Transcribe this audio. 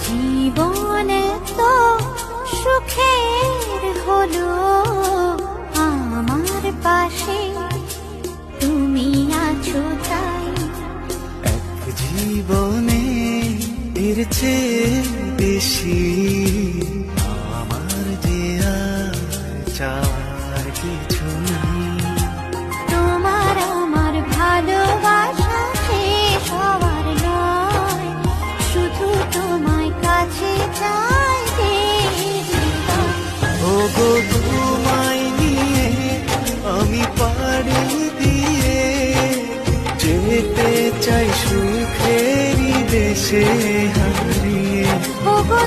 জীবন তো সুখের হলো আমার পাশে তুমি আছো তাই। এক জীবনে এর চেয়ে বেশি আমার যে আর চাওয়ার কিছু নেই। তোমার আমার ভালোবাসা শেষ হওয়ার নয়, শুধু তোমায় কাছে চাই যে জীবন। ওগো তোমায় নিয়ে আমি পাড়ি দিয়ে যেতে চাই সুখেরই দেশে হারিয়ে। ওগো